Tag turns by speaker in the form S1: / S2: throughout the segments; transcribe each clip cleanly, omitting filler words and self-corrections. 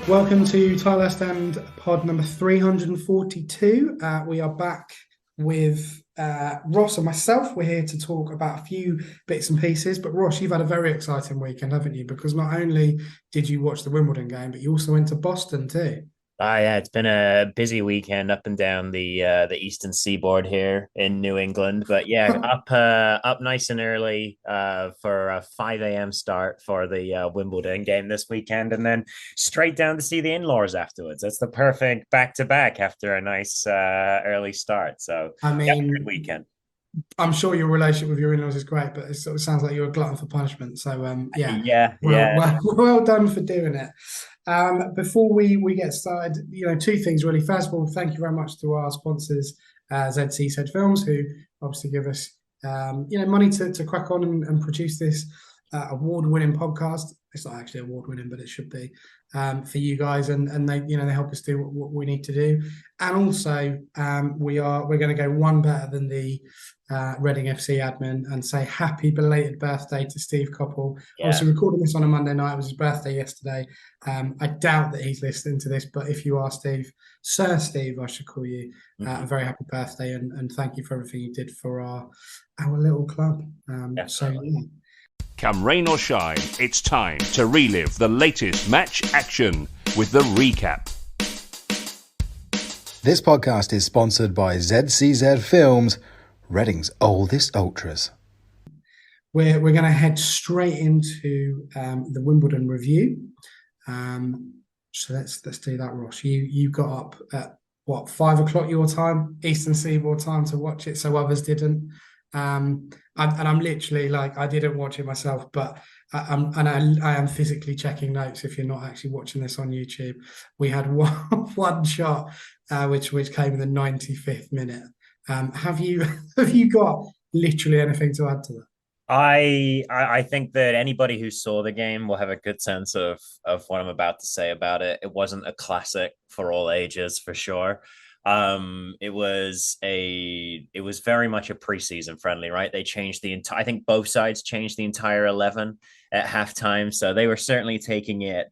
S1: Welcome to Tilehurst and pod number 342. We are back with Ross and myself. We're here to talk about a few bits and pieces. But Ross, you've had a very exciting weekend, haven't you? Because not only did you watch the Wimbledon game, but you also went to Boston too.
S2: Yeah, it's been a busy weekend up and down the eastern seaboard here in New England. But yeah, up nice and early for a 5 a.m. start for the Wimbledon game this weekend, and then straight down to see the in-laws afterwards. That's the perfect back-to-back after a nice early start. So
S1: I
S2: yeah, good
S1: mean,
S2: weekend.
S1: I'm sure your relationship with your in-laws is great, but it sort of sounds like you're a glutton for punishment. So yeah,
S2: Yeah,
S1: well,
S2: yeah.
S1: well, well done for doing it. Before we get started, two things really. First of all, thank you very much to our sponsors, ZC Said Films, who obviously give us money to crack on and produce this award-winning podcast. It's not actually award-winning, but it should be for you guys, and they help us do what we need to do. And also, we're going to go one better than the Reading FC admin and say happy belated birthday to Steve Coppell.
S2: Yeah.
S1: Obviously, recording this on a Monday night. It was his birthday yesterday. I doubt that he's listening to this, but if you are Steve, Sir Steve, I should call you, a very happy birthday and thank you for everything you did for our little club. So
S2: Definitely.
S1: yeah.
S3: Come rain or shine, it's time to relive the latest match action with the recap.
S4: This podcast is sponsored by ZCZ Films, Reading's oldest ultras.
S1: We're going to head straight into the Wimbledon review. So let's do that, Ross. You got up at what, 5 o'clock your time, Eastern Seaboard time, to watch it, so others didn't. I'm literally like, I didn't watch it myself, but I am physically checking notes. If you're not actually watching this on YouTube, we had one shot, which came in the 95th minute. Have you have you got literally anything to add to that?
S2: I think that anybody who saw the game will have a good sense of what I'm about to say about it. It wasn't a classic for all ages, for sure. It was very much a preseason friendly, right? They changed the entire. I think both sides changed the entire 11 at halftime, so they were certainly taking it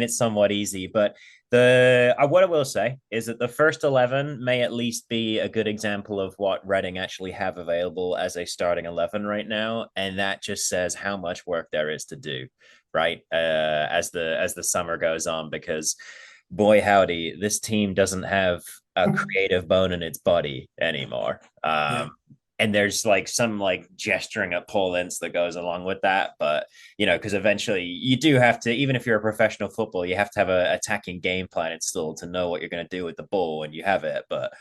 S2: somewhat easy. But the what I will say is that the first 11 may at least be a good example of what Reading actually have available as a starting 11 right now, and that just says how much work there is to do, right? As the summer goes on, because boy howdy, this team doesn't have a creative bone in its body anymore.
S1: Yeah.
S2: And there's like some like gesturing at Paul Ince that goes along with that. But because eventually you do have to, even if you're a professional footballer, you have to have an attacking game plan installed to know what you're going to do with the ball when you have it. But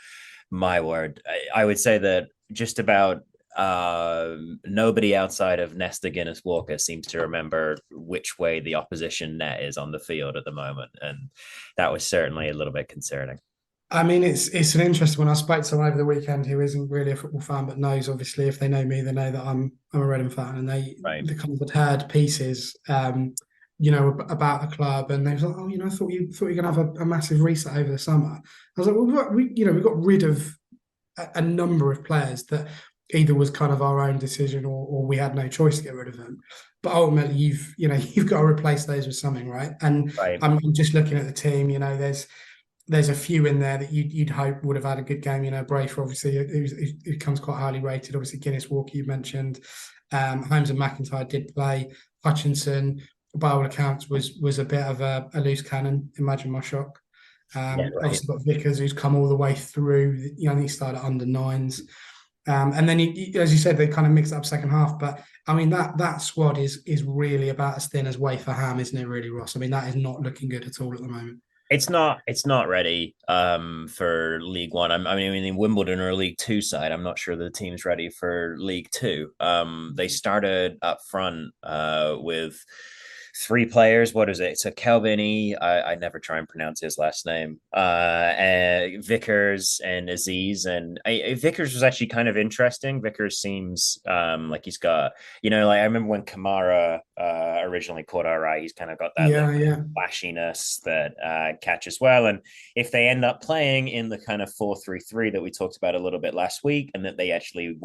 S2: my word, I would say that just about nobody outside of Nesta Guinness Walker seems to remember which way the opposition net is on the field at the moment, and that was certainly a little bit concerning.
S1: I mean, it's an interesting one. I spoke to someone over the weekend who isn't really a football fan, but knows, obviously, if they know me, they know that I'm a Reading fan, and
S2: Right.
S1: they kind of had heard pieces, about the club, and they was like, oh, I thought you were going to have a massive reset over the summer. I was like, well, we got rid of a number of players that either was kind of our own decision or we had no choice to get rid of them. But ultimately, you've got to replace those with something, right? And
S2: Right.
S1: I'm just looking at the team. There's a few in there that you'd hope would have had a good game. Brafer, obviously, who comes quite highly rated. Obviously, Guinness Walker, you mentioned. Holmes and McIntyre did play. Hutchinson, by all accounts, was a bit of a loose cannon. Imagine my shock.
S2: Yeah. Right.
S1: Obviously, got Vickers, who's come all the way through. I think he started under nines. And then, as you said, they kind of mixed up second half. But I mean, that squad is really about as thin as wafer ham, isn't it? Really, Ross. I mean, that is not looking good at all at the moment.
S2: It's not ready for League One. I mean, in Wimbledon or League Two side, I'm not sure the team's ready for League Two. They started up front with three players. What is it? So Kelvini, I never try and pronounce his last name. Vickers and Aziz, and Vickers was actually kind of interesting. Vickers seems like he's got, like I remember when Kamara originally caught our eye. He's kind of got that
S1: Yeah.
S2: flashiness that catches well. And if they end up playing in the kind of 4-3-3 that we talked about a little bit last week, and that they actually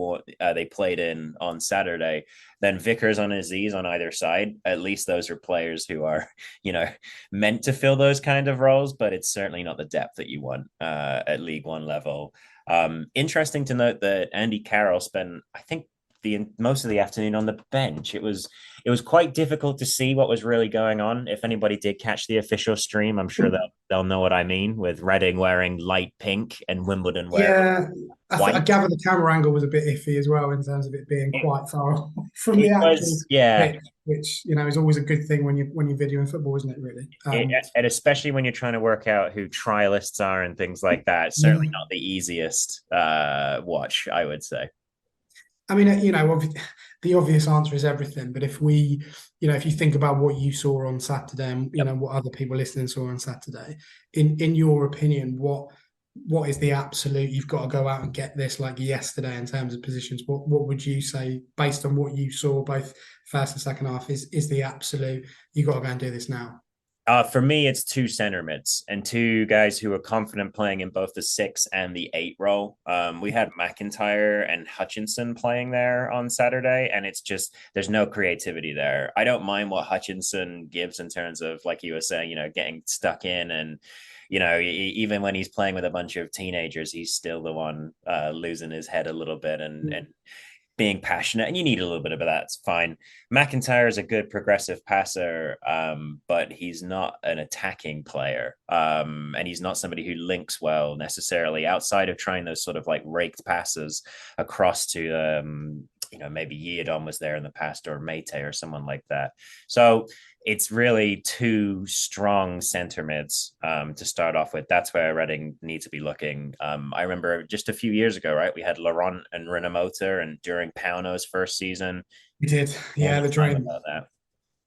S2: they played in on Saturday, then Vickers on Aziz on either side, at least those are players who are, meant to fill those kind of roles, but it's certainly not the depth that you want at League One level. Interesting to note that Andy Carroll spent, I think, most of the afternoon on the bench. It was quite difficult to see what was really going on. If anybody did catch the official stream, I'm sure they'll know what I mean, with Reading wearing light pink and Wimbledon wearing white.
S1: I gather the camera angle was a bit iffy as well in terms of it being quite far from the actual pitch, which is always a good thing when you're videoing football, isn't it? Really,
S2: and especially when you're trying to work out who trialists are and things like that. It's certainly not the easiest watch, I would say.
S1: I mean, the obvious answer is everything. But if we, if you think about what you saw on Saturday and, what other people listening saw on Saturday, in your opinion, what is the absolute, you've got to go out and get this like yesterday in terms of positions? What would you say, based on what you saw both first and second half, is the absolute, you got to go and do this now?
S2: For me, it's two center mids and two guys who are confident playing in both the 6 and the 8 role. We had McIntyre and Hutchinson playing there on Saturday, and it's just, there's no creativity there. I don't mind what Hutchinson gives in terms of, like you were saying, getting stuck in, and even when he's playing with a bunch of teenagers, he's still the one losing his head a little bit and being passionate, and you need a little bit of that. It's fine. McIntyre is a good progressive passer, but he's not an attacking player, and he's not somebody who links well necessarily, outside of trying those sort of like raked passes across to maybe Yiadon was there in the past, or Mate or someone like that. So it's really two strong center mids to start off with. That's where Reading need to be looking. I remember just a few years ago, right? We had Laurent and Rinomota, and during Pauno's first season.
S1: We did. Yeah, the dream.
S2: About that.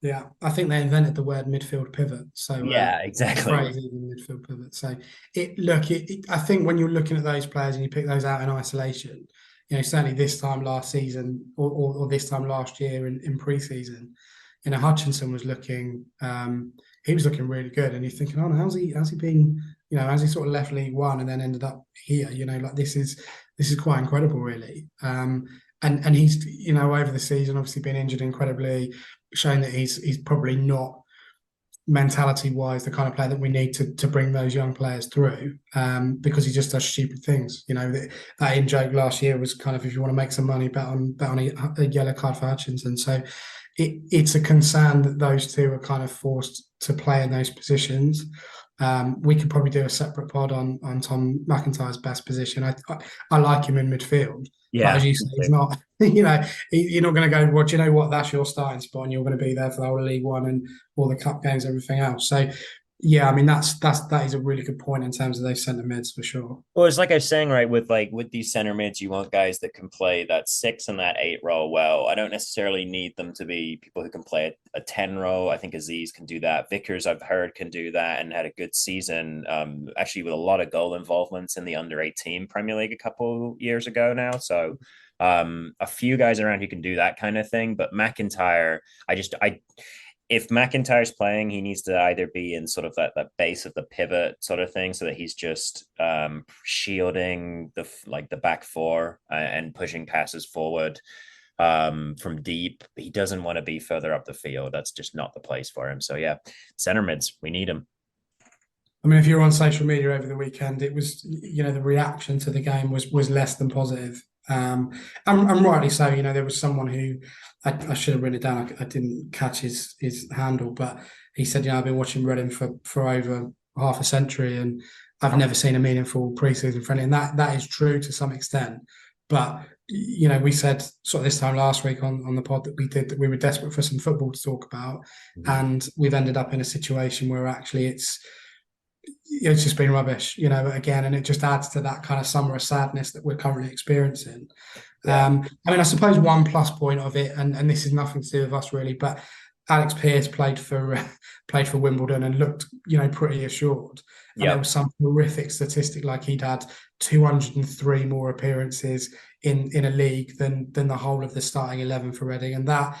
S1: Yeah, I think they invented the word midfield pivot. So
S2: yeah, exactly.
S1: Midfield pivot. So I think when you're looking at those players and you pick those out in isolation, certainly this time last season or this time last year in pre-season, Hutchinson was looking, he was looking really good, and you're thinking, oh, how's he been, how's he sort of left League One and then ended up here? Like this is quite incredible, really. And he's, over the season, obviously been injured incredibly, showing that he's probably not mentality-wise the kind of player that we need to bring those young players through, because he just does stupid things. That in-joke last year was kind of, if you want to make some money, bet on a yellow card for Hutchinson. So it's a concern that those two are kind of forced to play in those positions. We could probably do a separate pod on Tom McIntyre's best position. I like him in midfield. Yeah, but as you say, he's not. You're not going to go, well, do you know what? That's your starting spot, and you're going to be there for the whole of League One and all the cup games, everything else. So, yeah, I mean that is a really good point in terms of those centre mids for sure.
S2: Well, it's like I was saying, right, with these centre mids, you want guys that can play that 6 and that 8 role well. I don't necessarily need them to be people who can play a 10 role. I think Aziz can do that. Vickers, I've heard, can do that and had a good season, actually with a lot of goal involvements in the under-18 Premier League a couple years ago now. So a few guys around who can do that kind of thing. But McIntyre, if McIntyre's playing, he needs to either be in sort of that base of the pivot sort of thing, so that he's just shielding the back four and pushing passes forward from deep. He doesn't want to be further up the field. That's just not the place for him. So yeah, center mids, we need him.
S1: I mean, if you're on social media over the weekend, it was, the reaction to the game was less than positive. And rightly so. There was someone who I should have written it down. I didn't catch his handle, but he said, I've been watching Reading for over half a century, and I've never seen a meaningful pre-season friendly. And that is true to some extent. But we said sort of this time last week on the pod that we did that we were desperate for some football to talk about, and we've ended up in a situation where actually it's just been rubbish, again, and it just adds to that kind of summer of sadness that we're currently experiencing. Yeah. I suppose one plus point of it, and this is nothing to do with us really, but Alex Pearce played for Wimbledon and looked, pretty assured. And there was some horrific statistic, like he'd had 203 more appearances in a league than the whole of the starting 11 for Reading, and that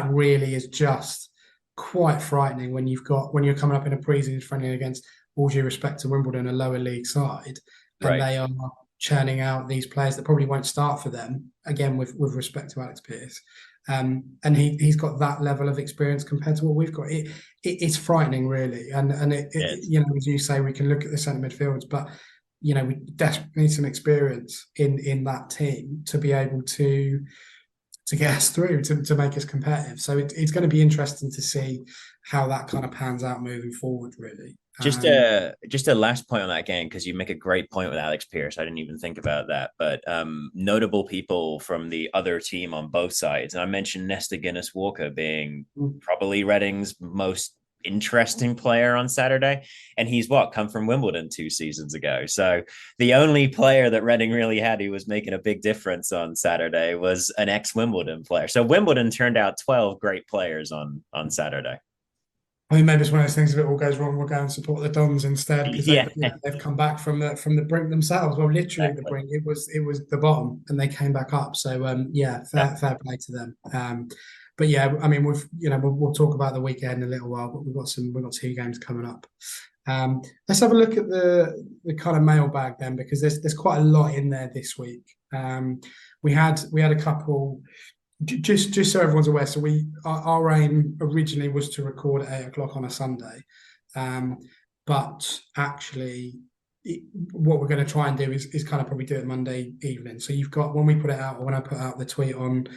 S1: really is just quite frightening when you're coming up in a pre-season friendly against, all due respect to Wimbledon, a lower league side, and
S2: Right.
S1: they are churning out these players that probably won't start for them again with respect to Alex Pearce. And he's got that level of experience compared to what we've got. It's frightening, really. And as you say, we can look at the centre midfields, but we desperately need some experience in that team to be able to get us through, to make us competitive. So it's going to be interesting to see how that kind of pans out moving forward, really.
S2: Just a last point on that game, because you make a great point with Alex Pearce. I didn't even think about that, but notable people from the other team on both sides, and I mentioned Nesta Guinness-Walker being probably Reading's most interesting player on Saturday, and he's come from Wimbledon 2 seasons ago. So the only player that Reading really had who was making a big difference on Saturday was an ex-Wimbledon player. So Wimbledon turned out 12 great players on Saturday.
S1: I mean, maybe it's one of those things. If it all goes wrong, we'll go and support the Dons instead, because they've come back from the brink themselves. Well, literally the brink. It was the bottom, and they came back up. So fair play to them. But yeah, I mean, we'll talk about the weekend in a little while, but we've got 2 games coming up. Let's have a look at the kind of mailbag then, because there's quite a lot in there this week. We had a couple. Just so everyone's aware, so our aim originally was to record at 8 o'clock on a Sunday, but actually, what we're going to try and do is kind of probably do it Monday evening. So you've got, when we put it out, or when I put out the tweet on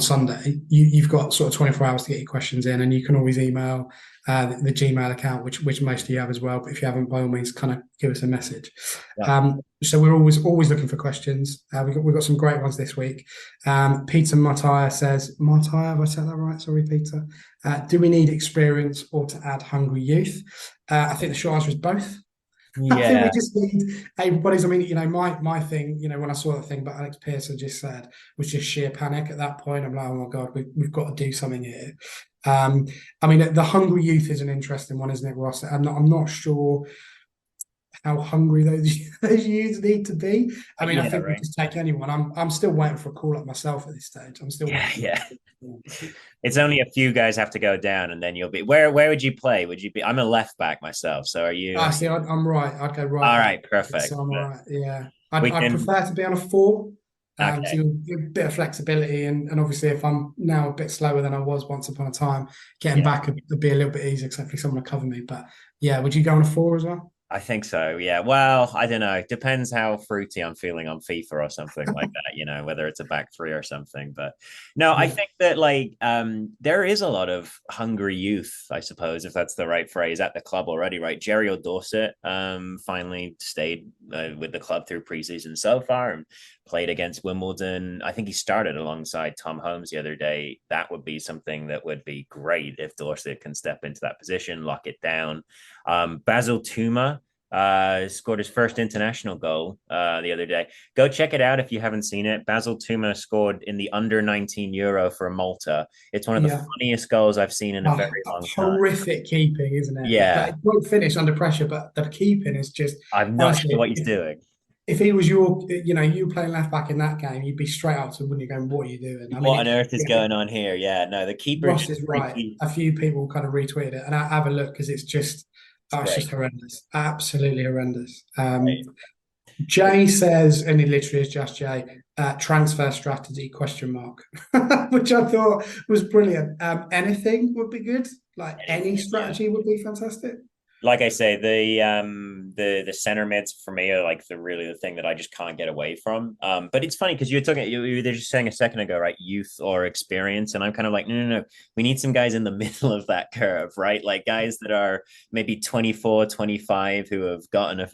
S1: Sunday, you've got sort of 24 hours to get your questions in, and you can always email the Gmail account, which most of you have as well. But if you haven't, by all means, kind of give us a message. Yeah. So we're always looking for questions. We've got some great ones this week. Peter Martire says, Martire, have I said that right? Sorry, Peter. Do we need experience or to add hungry youth? I think the short answer is both.
S2: Yeah.
S1: I think we just need able-bodies. I mean, my thing, when I saw that thing, but Alex Pearce had just said, was just sheer panic at that point. I'm like, oh my God, we've got to do something here. I mean, the hungry youth is an interesting one, isn't it, Ross? I'm not sure how hungry those youths need to be. I mean, I think we just take anyone. I'm still waiting for a call up myself at this stage. I'm still waiting.
S2: Yeah. It's only a few guys have to go down, and then you'll be. Where would you play? Would you be? I'm a left back myself. So are you?
S1: See, I'm right. I'd go right.
S2: All right, perfect.
S1: So I'm right. Yeah, I'd prefer to be on a 4.
S2: Okay.
S1: So a bit of flexibility, and obviously if I'm now a bit slower than I was once upon a time, getting back would be a little bit easier, except for someone to cover me. But yeah, would you go on a 4 as well?
S2: I think so. Yeah. Well, I don't know. Depends how fruity I'm feeling on FIFA or something like that, whether it's a back 3 or something. But no, I think that there is a lot of hungry youth, I suppose, if that's the right phrase, at the club already, right? Jerry O'Dorset finally stayed with the club through preseason so far and played against Wimbledon. I think he started alongside Tom Holmes the other day. That would be something that would be great if Dorset can step into that position, lock it down. Basil Tuma scored his first international goal the other day. Go check it out if you haven't seen it. Basil Tuma scored in the under 19 Euro for Malta. It's one of the funniest goals I've seen in a very long time.
S1: Horrific keeping, isn't it?
S2: Yeah.
S1: It won't finish under pressure, but the keeping is just...
S2: I'm not sure what he's doing.
S1: If he was you playing left back in that game, you'd be straight up to him, wouldn't you, going, what are you doing?
S2: What on earth is going on here? Yeah, no, the keeper...
S1: Ross is right. A few people kind of retweeted it, and I have a look, because it's just... it's just horrendous. Absolutely horrendous. Jay says, and it literally is just Jay, transfer strategy, ? Which I thought was brilliant. Anything would be good. Any strategy would be fantastic.
S2: Like I say, the center mids for me are the thing that I just can't get away from. But it's funny because you were just saying a second ago, right? Youth or experience. And I'm kind of like, no. We need some guys in the middle of that curve, right? Like guys that are maybe 24, 25 who have gotten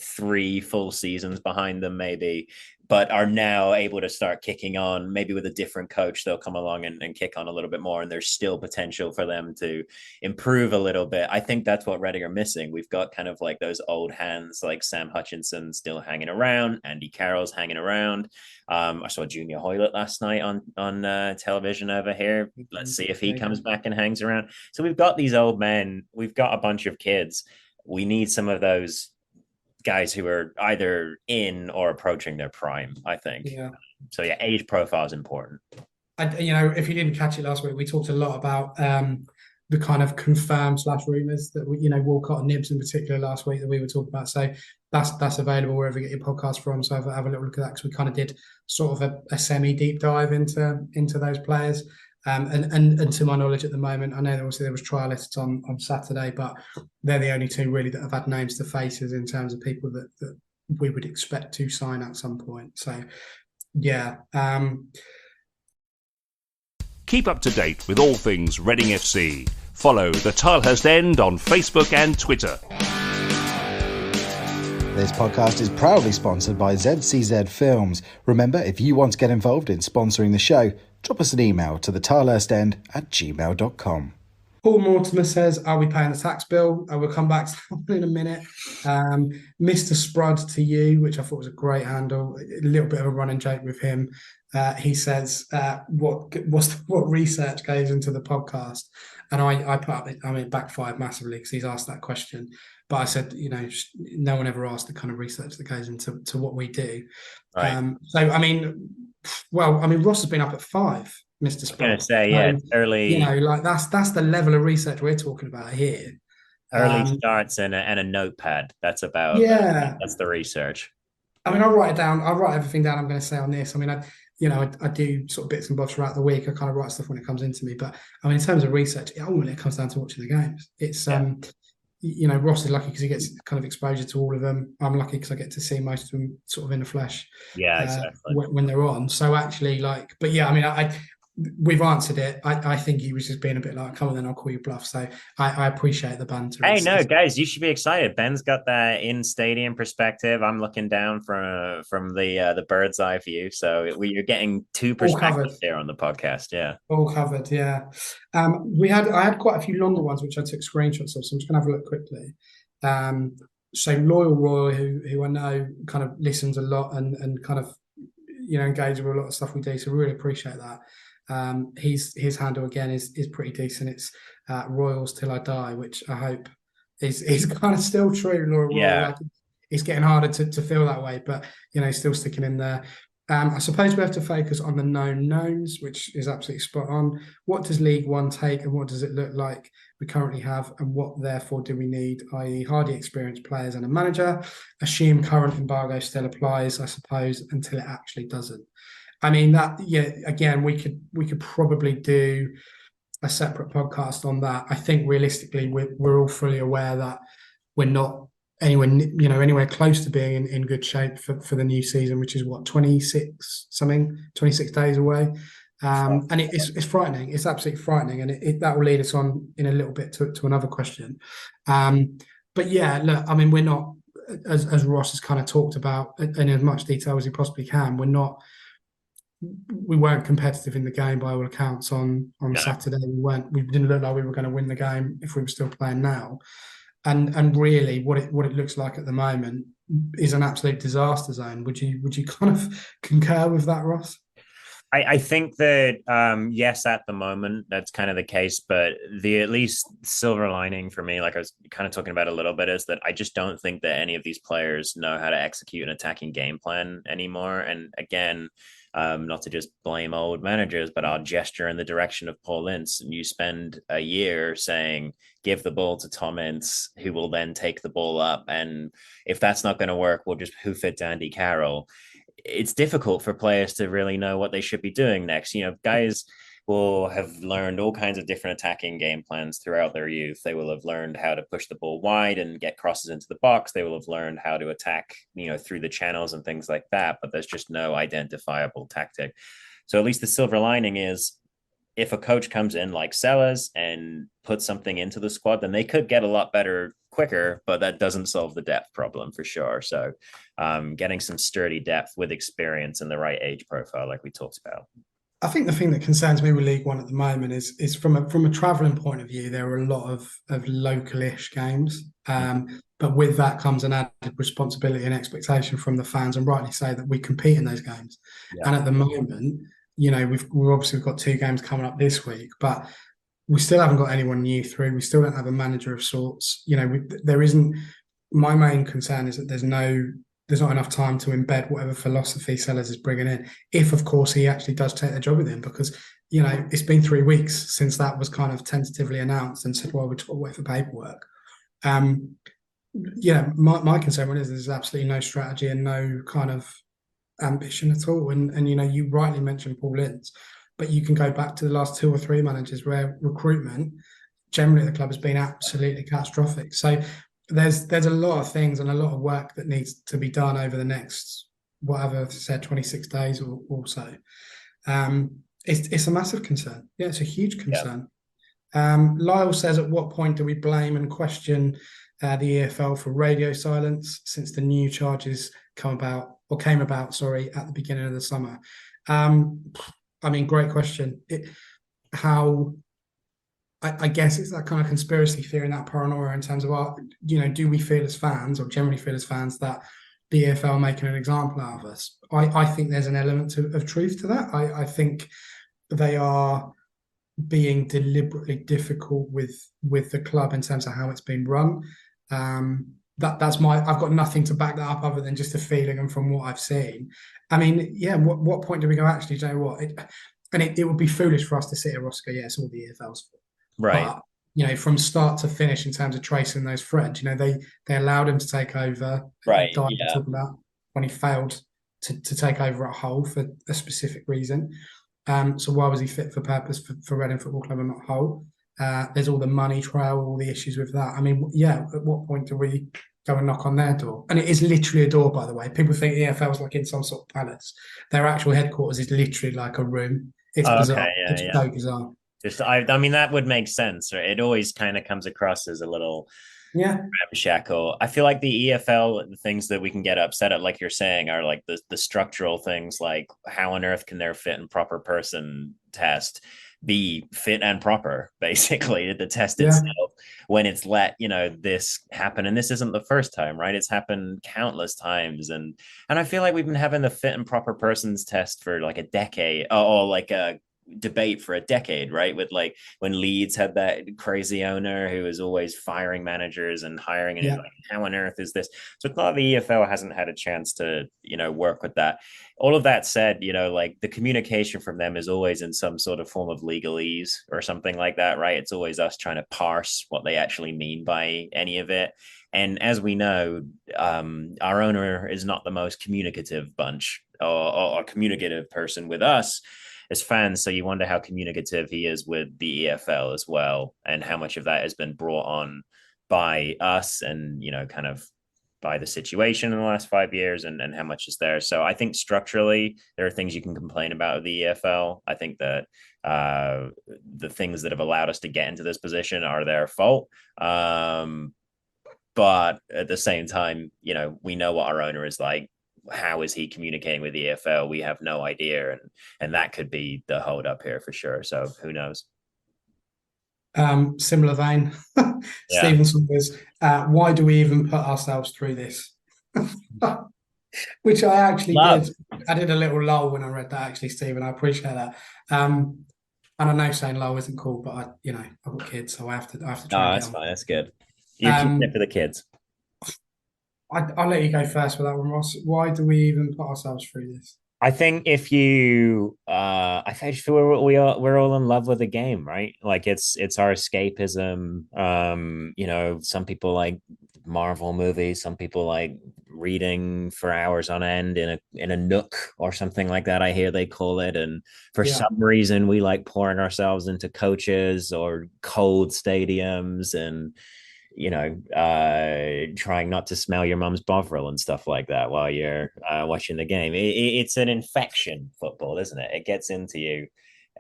S2: 3 full seasons behind them, maybe, but are now able to start kicking on. Maybe with a different coach, they'll come along and kick on a little bit more, and there's still potential for them to improve a little bit. I think that's what Reading are missing. We've got kind of those old hands like Sam Hutchinson still hanging around, Andy Carroll's hanging around. I saw Junior Hoylett last night on television over here. Let's see if he comes back and hangs around. So we've got these old men. We've got a bunch of kids. We need some of those guys who are either in or approaching their prime, I think. So age profile is important.
S1: If you didn't catch it last week, we talked a lot about the kind of confirmed / rumours that Walcott and Nibs in particular last week that we were talking about. So that's available wherever you get your podcast from. So have a little look at that, because we kind of did sort of a semi deep dive into those players. And to my knowledge at the moment, I know there was trial lists on Saturday, but they're the only two really that have had names to faces in terms of people that we would expect to sign at some point. So yeah.
S3: Keep up to date with all things Reading FC. Follow the Tilehurst End on Facebook and Twitter.
S4: This podcast is proudly sponsored by ZCZ Films. Remember, if you want to get involved in sponsoring the show, drop us an email to thetilehurstend@gmail.com.
S1: Paul Mortimer says, are we paying the tax bill? We'll come back to that in a minute. Mr. Sprud to you, which I thought was a great handle. A little bit of a running joke with him. He says, what research goes into the podcast? And I put up, it backfired massively because he's asked that question. But I said, no one ever asked the kind of research that goes into what we do.
S2: Right.
S1: Ross has been up at 5. Mr. Sprud.
S2: I'm going to say, it's early.
S1: That's the level of research we're talking about here.
S2: Early starts and a notepad. That's about that's the research.
S1: I mean, I'll write it down. I'll write everything down I'm going to say on this. I mean, I do sort of bits and bobs throughout the week. I kind of write stuff when it comes into me. But I mean, in terms of research, ultimately it comes down to watching the games. It's Ross is lucky because he gets kind of exposure to all of them. I'm lucky because I get to see most of them sort of in the flesh.
S2: Yeah, exactly.
S1: When they're on. So actually, we've answered it. I think he was just being a bit like, come on, then I'll call you bluff. So I appreciate the banter.
S2: Hey, guys, you should be excited. Ben's got that in stadium perspective. I'm looking down from the bird's eye view. So you're getting two perspectives there on the podcast. Yeah,
S1: all covered. Yeah, I had quite a few longer ones which I took screenshots of. So I'm just gonna have a look quickly. So Loyal Roy, who I know kind of listens a lot and kind of engages with a lot of stuff we do. So we really appreciate that. His handle again is pretty decent. It's Royals Till I Die, which I hope is kind of still true. Royal, it's getting harder to feel that way, but still sticking in there. I suppose we have to focus on the known knowns, which is absolutely spot on. What does League One take, and what does it look like we currently have, and what therefore do we need, i.e. highly experienced players and a manager? Assume current embargo still applies, I suppose, until it actually doesn't. I mean, again, we could probably do a separate podcast on that. I think realistically, we're all fully aware that we're not anywhere close to being in good shape for the new season, which is 26 days away. And it's frightening. It's absolutely frightening. And that will lead us on in a little bit to another question. But yeah, look, I mean, we're not, as Ross has kind of talked about in as much detail as he possibly can, we weren't competitive in the game by all accounts on Saturday. We didn't look like we were going to win the game if we were still playing now. And really what it looks like at the moment is an absolute disaster zone. Would you kind of concur with that, Ross?
S2: I think that yes, at the moment that's kind of the case, but the at least silver lining for me, like I was kind of talking about a little bit, is that I just don't think that any of these players know how to execute an attacking game plan anymore. And again, not to just blame old managers, but I'll gesture in the direction of Paul Ince. And you spend a year saying, give the ball to Tom Ince, who will then take the ball up. And if that's not going to work, we'll just hoof it to Andy Carroll. It's difficult for players to really know what they should be doing next. Guys will have learned all kinds of different attacking game plans throughout their youth. They will have learned how to push the ball wide and get crosses into the box. They will have learned how to attack, through the channels and things like that, but there's just no identifiable tactic. So at least the silver lining is if a coach comes in like Sellers and puts something into the squad, then they could get a lot better quicker, but that doesn't solve the depth problem for sure. So getting some sturdy depth with experience and the right age profile, like we talked about.
S1: I think the thing that concerns me with League One at the moment is from a travelling point of view, there are a lot of local-ish games. But with that comes an added responsibility and expectation from the fans, and rightly say that we compete in those games. Yeah. And at the moment, we've obviously got 2 games coming up this week, but we still haven't got anyone new through. We still don't have a manager of sorts. There isn't. My main concern is that there's there's not enough time to embed whatever philosophy Sellers is bringing in. If, of course, he actually does take the job with him, because it's been 3 weeks since that was kind of tentatively announced and said, well, we're to wait for paperwork. My concern is there's absolutely no strategy and no kind of ambition at all. And you rightly mentioned Paul Ince, but you can go back to the last 2 or 3 managers where recruitment generally at the club has been absolutely catastrophic. So there's a lot of things and a lot of work that needs to be done over the next, whatever said, 26 days or so. It's a massive concern. Yeah, it's a huge concern. Lyle says, at what point do we blame and question the EFL for radio silence since the new charges came about at the beginning of the summer? Great question. I guess it's that kind of conspiracy theory and that paranoia in terms of do we feel as fans, or generally feel as fans, that the EFL are making an example out of us? I think there's an element of truth to that. I think they are being deliberately difficult with the club in terms of how it's been run. I've got nothing to back that up other than just a feeling and from what I've seen. What point do we go, actually, do you know what? It would be foolish for us to sit here, Oscar, it's all the EFL's fault.
S2: Right.
S1: But, from start to finish in terms of tracing those threads, they allowed him to take over.
S2: Right.
S1: Talking about when he failed to take over at Hull for a specific reason. So why was he fit for purpose for Reading Football Club and not Hull? There's all the money trail, all the issues with that. At what point do we go and knock on their door? And it is literally a door, by the way. People think EFL is like in some sort of palace. Their actual headquarters is literally like a room. It's bizarre. It's so bizarre.
S2: That would make sense. Right? It always kind of comes across as a little ramshackle. I feel like the EFL, the things that we can get upset at, like you're saying, are like the structural things, like how on earth can their fit and proper person test be fit and proper, basically, the test itself, when it's let this happen. And this isn't the first time, right? It's happened countless times, and I feel like we've been having the fit and proper persons test for like a decade, or like a debate for a decade, right? With like when Leeds had that crazy owner who was always firing managers and hiring, and like, how on earth is this? So it's not the EFL hasn't had a chance to work with that. All of that said, like the communication from them is always in some sort of form of legalese or something like that, right? It's always us trying to parse what they actually mean by any of it. And as we know, our owner is not the most communicative bunch or communicative person with us as fans. So you wonder how communicative he is with the EFL as well, and how much of that has been brought on by us and, kind of by the situation in the last 5 years, and how much is there. So I think structurally there are things you can complain about with the EFL. I think that the things that have allowed us to get into this position are their fault. But at the same time, we know what our owner is like. How is he communicating with the EFL? We have no idea, and that could be the hold up here for sure. So who knows?
S1: Similar vein, Stevenson was, why do we even put ourselves through this? Which I actually did. I did a little lull when I read that, actually, Stephen. I appreciate that. And I know saying lull isn't cool, but I've got kids, so I have to try.
S2: Oh, that's fine. That's good. You keep it for the kids.
S1: I'll let you go first with that one, Ross. Why do we even put ourselves through this?
S2: I think if you, I think we're all in love with the game, right? Like it's our escapism. Some people like Marvel movies. Some people like reading for hours on end in a nook or something like that. I hear they call it. And for some reason, we like pouring ourselves into coaches or cold stadiums and trying not to smell your mum's Bovril and stuff like that while you're watching the game. It's an infection, football, isn't it? It gets into you.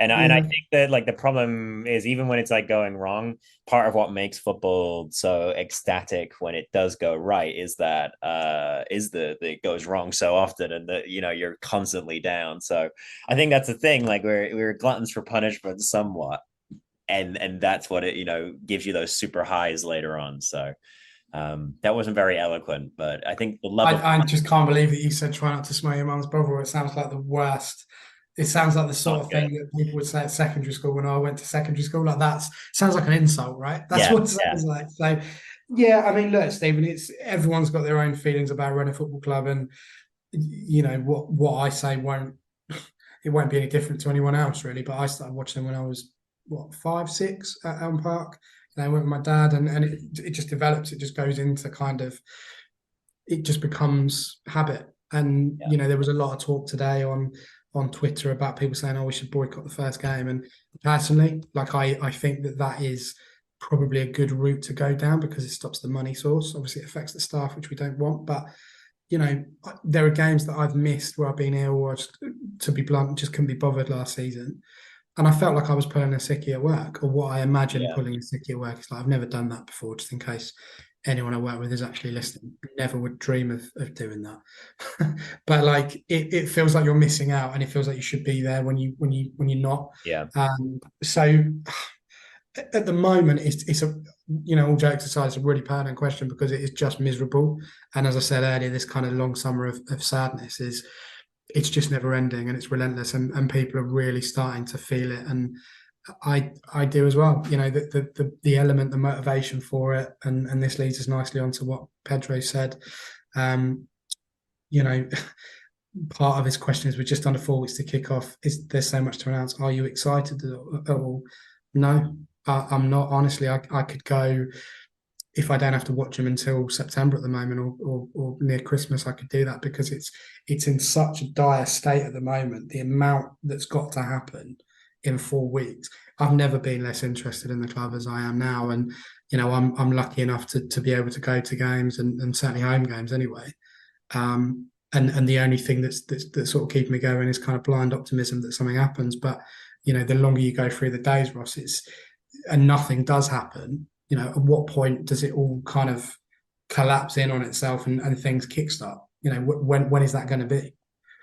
S2: And I think that like the problem is, even when it's like going wrong, part of what makes football so ecstatic when it does go right is that it goes wrong so often, and that you're constantly down. So I think that's the thing. Like we're gluttons for punishment somewhat. And that's what it gives you those super highs later on. So that wasn't very eloquent, but I think the love.
S1: I just can't believe that you said try not to smell your mum's Bovril. It sounds like the worst. It sounds like the sort of thing that people would say at secondary school when I went to secondary school. Like sounds like an insult, right? That's what it sounds like. So Yeah, I mean, look, Stephen, it's everyone's got their own feelings about running a football club, and what I say won't it won't be any different to anyone else really. But I started watching them when I was 5, 6 at Elm Park. I went with my dad, and it just develops. It just goes into it just becomes habit. And
S2: Yeah.
S1: there was a lot of talk today on Twitter about people saying, "Oh, we should boycott the first game." And personally, like I think that is probably a good route to go down because it stops the money source. Obviously, it affects the staff, which we don't want. But there are games that I've missed where I've been ill, or just, to be blunt, just couldn't be bothered last season. And I felt like I was pulling a sickie at work, or what I imagine pulling a sickie at work. It's like I've never done that before, just in case anyone I work with is actually listening. Never would dream of doing that. But like it feels like you're missing out, and it feels like you should be there when you're not.
S2: Yeah.
S1: So at the moment, it's a all jokes aside, it's a really pertinent question because it is just miserable. And as I said earlier, this kind of long summer of sadness it's just never ending, and it's relentless, and people are really starting to feel it. And I do as well. The element, the motivation for it, and this leads us nicely onto what Pedro said. Part of his question is we're just under 4 weeks to kick off. There's so much to announce? Are you excited at all? No, I'm not. Honestly, I could go if I don't have to watch them until September at the moment, or near Christmas. I could do that because it's in such a dire state at the moment. The amount that's got to happen in 4 weeks. I've never been less interested in the club as I am now, and I'm lucky enough to be able to go to games and certainly home games anyway. And the only thing that's sort of keeping me going is kind of blind optimism that something happens. But the longer you go through the days, Ross, and nothing does happen. At what point does it all kind of collapse in on itself and things kickstart? When is that going to be?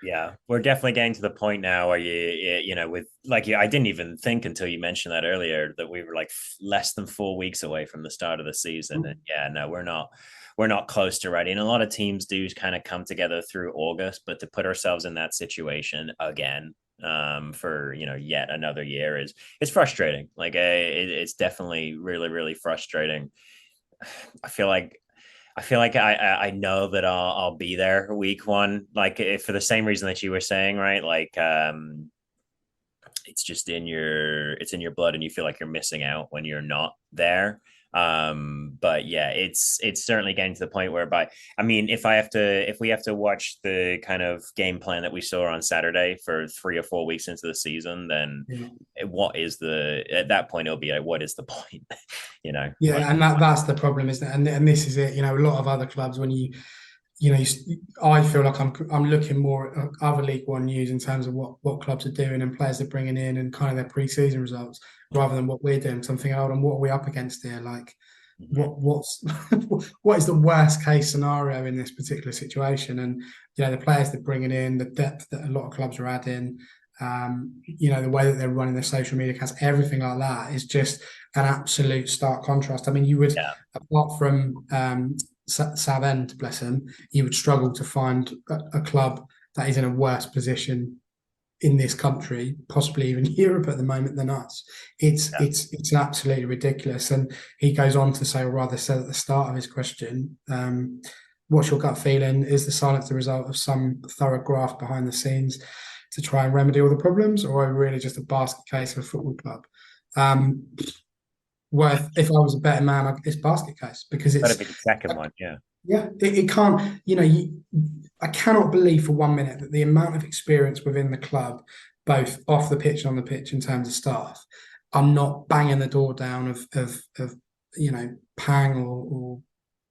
S2: Yeah, we're definitely getting to the point now where with I didn't even think until you mentioned that earlier that we were like less than 4 weeks away from the start of the season. And yeah, no, we're not close to ready. And a lot of teams do kind of come together through August, but to put ourselves in that situation again for yet another year it's frustrating. Like it's definitely really, really frustrating. I feel like I know that I'll be there week one, like for the same reason that you were saying, right? Like it's just in your blood, and you feel like you're missing out when you're not there. But yeah, it's certainly getting to the point whereby, I mean, if we have to watch the kind of game plan that we saw on Saturday for 3 or 4 weeks into the season, then at that point it'll be like, what is the point?
S1: Yeah, and that's the problem, isn't it? And this is it. A lot of other clubs, when I feel like I'm looking more at other League One news in terms of what clubs are doing and players they're bringing in and kind of their pre-season results, rather than what we're doing. Something hold on, what are we up against here? Like, what's what is the worst case scenario in this particular situation? And the players they're bringing in, the depth that a lot of clubs are adding, the way that they're running their social media accounts, everything like that is just an absolute stark contrast. I mean, you would, apart from Southend, bless them, you would struggle to find a club that is in a worse position in this country, possibly even Europe at the moment, than us. It's absolutely ridiculous. And he goes on to say, or rather said at the start of his question, what's your gut feeling? Is the silence the result of some thorough graft behind the scenes to try and remedy all the problems, or are we really just a basket case of a football club? Well, if I was a better man, it's basket case, because it's
S2: gotta be the second one.
S1: Yeah, it can't. I cannot believe for 1 minute that the amount of experience within the club, both off the pitch and on the pitch in terms of staff, are not banging the door down of Pang or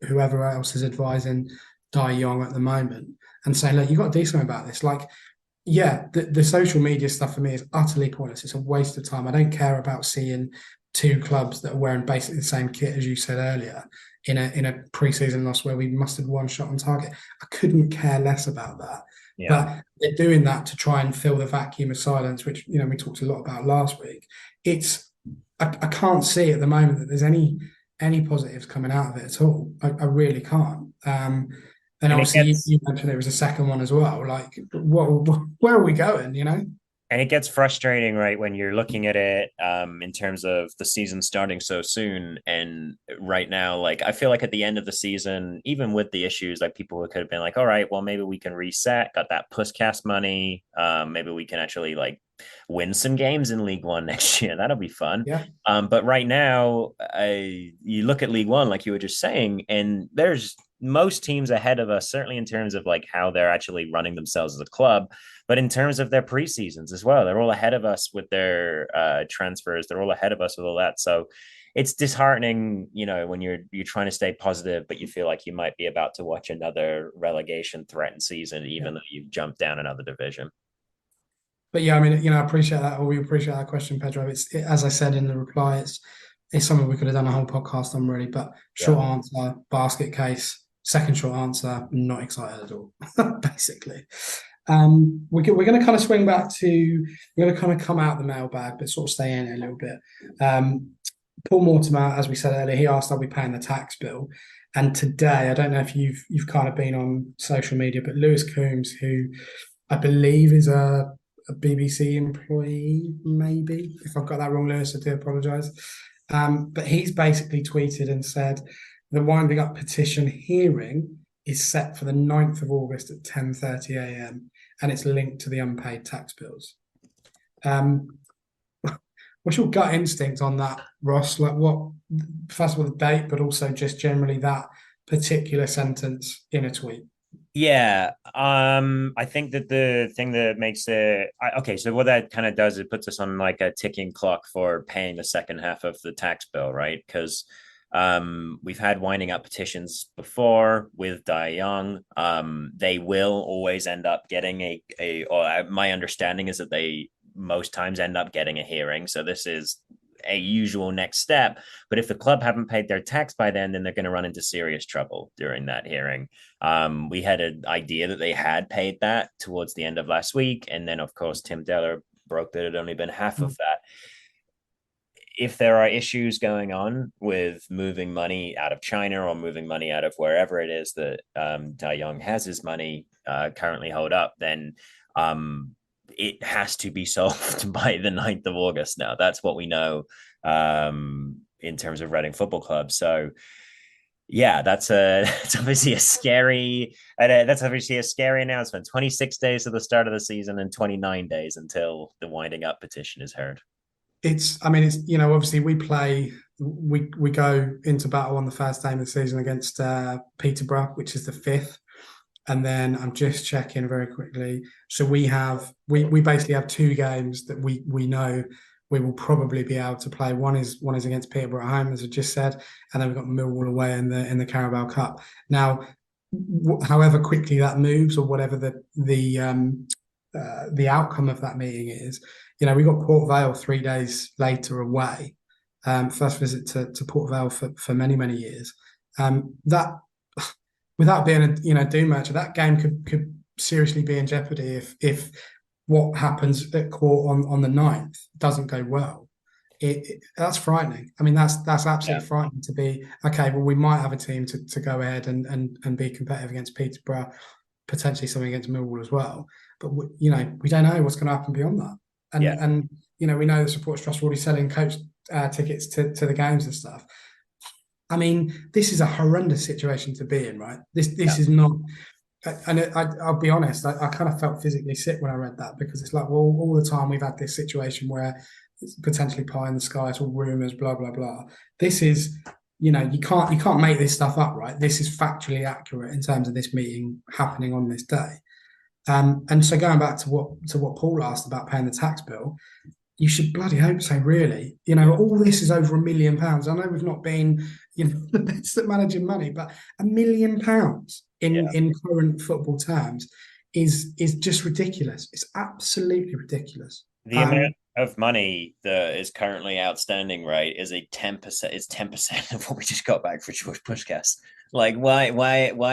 S1: whoever else is advising Dai Yong at the moment, and saying, look, you've got to do something about this. Like, yeah, the social media stuff for me is utterly pointless. It's a waste of time. I don't care about seeing two clubs that are wearing basically the same kit as you said earlier in a pre-season loss where we mustered one shot on target. I couldn't care less about that. But they're doing that to try and fill the vacuum of silence, which we talked a lot about last week. I can't see at the moment that there's any positives coming out of it at all. I really can't. And obviously you mentioned there was a second one as well. Like, where are we going?
S2: And it gets frustrating, right, when you're looking at it in terms of the season starting so soon, and right now. Like, I feel like at the end of the season, even with the issues, like people could have been like, all right, well, maybe we can reset, got that pushcast money. Maybe we can actually like win some games in League One next year. That'll be fun.
S1: Yeah.
S2: But right now, you look at League One, like you were just saying, and there's most teams ahead of us, certainly in terms of like how they're actually running themselves as a club, but in terms of their preseasons as well. They're all ahead of us with their transfers. They're all ahead of us with all that. So it's disheartening, when you're trying to stay positive, but you feel like you might be about to watch another relegation threatened season, even though you've jumped down another division.
S1: But yeah, I mean, I appreciate that, or we appreciate that question, Pedro. As I said in the reply, it's something we could have done a whole podcast on, really. But short answer, basket case. Second short answer, not excited at all. Basically, we're going to kind of swing back to. We're going to kind of come out the mailbag, but sort of stay in it a little bit. Paul Mortimer, as we said earlier, he asked, "Are we paying the tax bill?" And today, I don't know if you've kind of been on social media, but Lewis Coombs, who I believe is a BBC employee, maybe. If I've got that wrong, Lewis, I do apologise. But he's basically tweeted and said the winding up petition hearing is set for the 9th of August at 10:30 a.m. and it's linked to the unpaid tax bills. What's your gut instinct on that, Ross? Like, what, first of all, the date, but also just generally that particular sentence in a tweet?
S2: Yeah, I think that the thing that makes it okay, so what that kind of does, it puts us on like a ticking clock for paying the second half of the tax bill, right? Because we've had winding up petitions before with Die Young. They will always end up getting or my understanding is that they most times end up getting a hearing. So this is a usual next step. But if the club haven't paid their tax by then they're going to run into serious trouble during that hearing. We had an idea that they had paid that towards the end of last week. And then, of course, Tim Deller broke that it had only been half of that. If there are issues going on with moving money out of China or moving money out of wherever it is that Da Young has his money currently held up, then it has to be solved by the 9th of August now. That's what we know in terms of Reading Football Club. So, yeah, that's obviously a scary announcement. 26 days to the start of the season and 29 days until the winding up petition is heard.
S1: It's obviously we go into battle on the first day of the season against Peterborough, which is the 5th. And then I'm just checking very quickly. So we basically have 2 games that we know we will probably be able to play. One is against Peterborough at home, as I just said, and then we've got Millwall away in the Carabao Cup. Now, however quickly that moves, or whatever the outcome of that meeting is, we got Port Vale 3 days later away. First visit to Port Vale for many, many years. That, without being a doom merchant, that game could seriously be in jeopardy if what happens at court on the 9th doesn't go well. That's frightening. I mean, that's absolutely frightening to be, okay, well, we might have a team to go ahead and be competitive against Peterborough, potentially something against Millwall as well. But, we don't know what's going to happen beyond that. And we know the Supporters Trust are already selling coach tickets to the games and stuff. I mean, this is a horrendous situation to be in, right? This is not, and I'll be honest, I kind of felt physically sick when I read that, because it's like, well, all the time we've had this situation where it's potentially pie in the sky, it's all rumours, blah, blah, blah. This is, you can't make this stuff up, right? This is factually accurate in terms of this meeting happening on this day. And so going back to what Paul asked about paying the tax bill, you should bloody hope so, really. All this is over £1 million. I know we've not been, the best at managing money, but £1 million in current football terms is just ridiculous. It's absolutely ridiculous.
S2: The amount of money that is currently outstanding, right, is 10%. It's 10% of what we just got back for George Pushkas. Like, why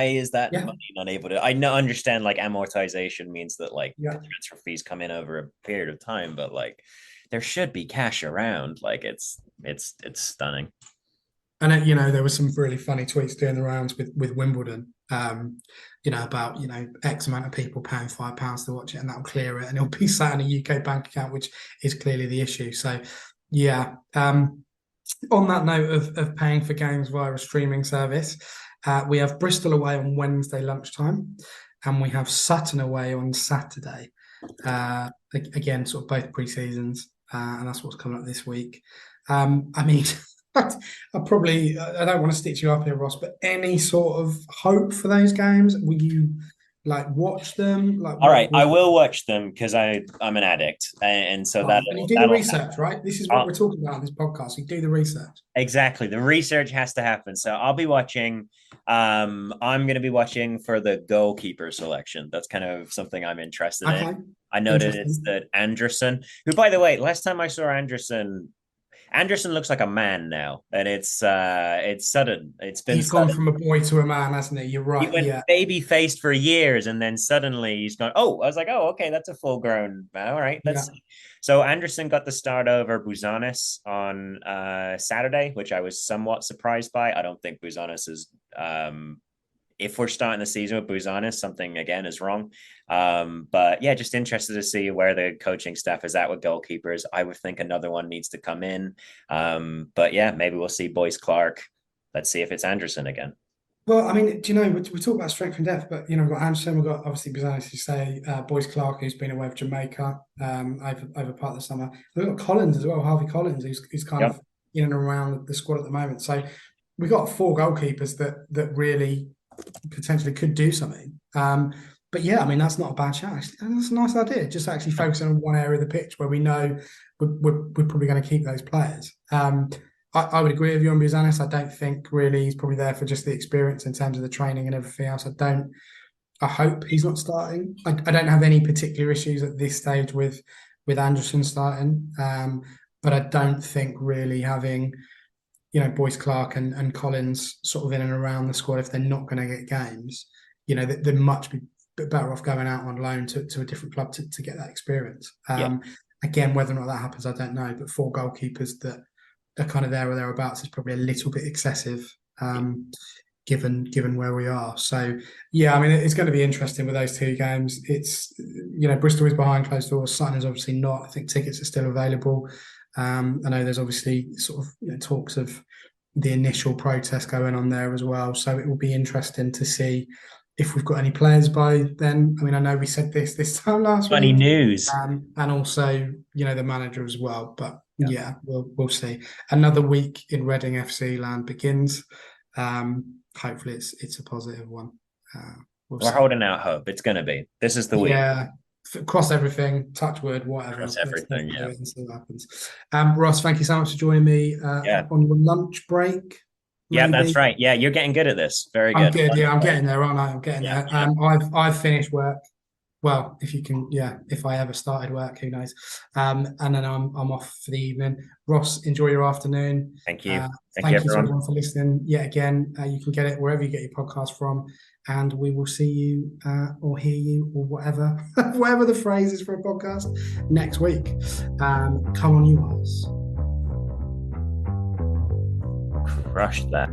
S2: is that money not able to? I understand like amortization means that like transfer fees come in over a period of time, but like there should be cash around. Like it's stunning.
S1: And there were some really funny tweets doing the rounds with Wimbledon, about X amount of people paying £5 to watch it, and that'll clear it, and it'll be sat in a UK bank account, which is clearly the issue. So, On that note of paying for games via a streaming service, we have Bristol away on Wednesday lunchtime, and we have Sutton away on Saturday. Again, sort of both pre-seasons, and that's what's coming up this week. I mean, I don't want to stitch you up here, Ross, but any sort of hope for those games? Will you watch them?
S2: All right, I will watch them because I'm an addict, and so
S1: and you do the research,
S2: happen.
S1: right? This is what we're talking about on this podcast. You do the research.
S2: Exactly, the research has to happen. So I'll be watching. I'm going to be watching for the goalkeeper selection. That's kind of something I'm interested in. I noticed that Anderson, who, by the way, last time I saw Anderson looks like a man now, and it's sudden. He's
S1: gone from a boy to a man, hasn't he? You're right.
S2: He went baby faced for years, and then suddenly he's gone. Oh, I was like, oh, okay, that's a full grown man. All right, So Anderson got the start over Buzanis on Saturday, which I was somewhat surprised by. I don't think Buzanis is. If we're starting the season with Buzanis, something again is wrong. But yeah, just interested to see where the coaching staff is at with goalkeepers. I would think another one needs to come in. But yeah, maybe we'll see Boyce Clark. Let's see if it's Anderson again.
S1: Well, I mean, do you know, we talk about strength and depth, but, we've got Anderson, we've got obviously Buzanis, you say, Boyce Clark, who's been away with Jamaica over part of the summer. We've got Collins as well, Harvey Collins, who's kind of in and around the squad at the moment. So we've got 4 goalkeepers that really potentially could do something. But yeah, I mean, that's not a bad shout. Actually, that's a nice idea. Just actually focusing on one area of the pitch where we know we're probably going to keep those players. I would agree with you on Buzanis. I don't think really he's probably there for just the experience in terms of the training and everything else. I hope he's not starting. I don't have any particular issues at this stage with Anderson starting. But I don't think really having Boyce Clark and Collins sort of in and around the squad, if they're not going to get games, they're much better off going out on loan to a different club to get that experience. Again, whether or not that happens, I don't know. But 4 goalkeepers that are kind of there or thereabouts is probably a little bit excessive, given where we are. So yeah, I mean, it's going to be interesting with those 2 games. It's Bristol is behind closed doors. Sutton is obviously not. I think tickets are still available. I know there's obviously sort of talks of the initial protest going on there as well. So it will be interesting to see if we've got any players by then. I mean, I know we said this time last
S2: Funny
S1: week.
S2: News.
S1: And also, the manager as well. But yeah, we'll see. Another week in Reading FC land begins. Hopefully it's a positive one.
S2: We're holding out hope. It's going to be. This is the week.
S1: Yeah. Cross everything, touch wood, whatever.
S2: Cross everything, yeah.
S1: And see what happens. Ross, thank you so much for joining me on your lunch break. Maybe.
S2: Yeah, that's right. Yeah, you're getting good at this. Very good.
S1: I'm good. Yeah, I'm getting there, aren't I? I'm getting there. I've finished work. Well, if I ever started work, who knows? And then I'm off for the evening. Ross, enjoy your afternoon.
S2: Thank you.
S1: Thank you to everyone for listening. Yet again, you can get it wherever you get your podcast from. And we will see you or hear you or whatever the phrase is for a podcast next week. Come on, you guys.
S2: Crushed that.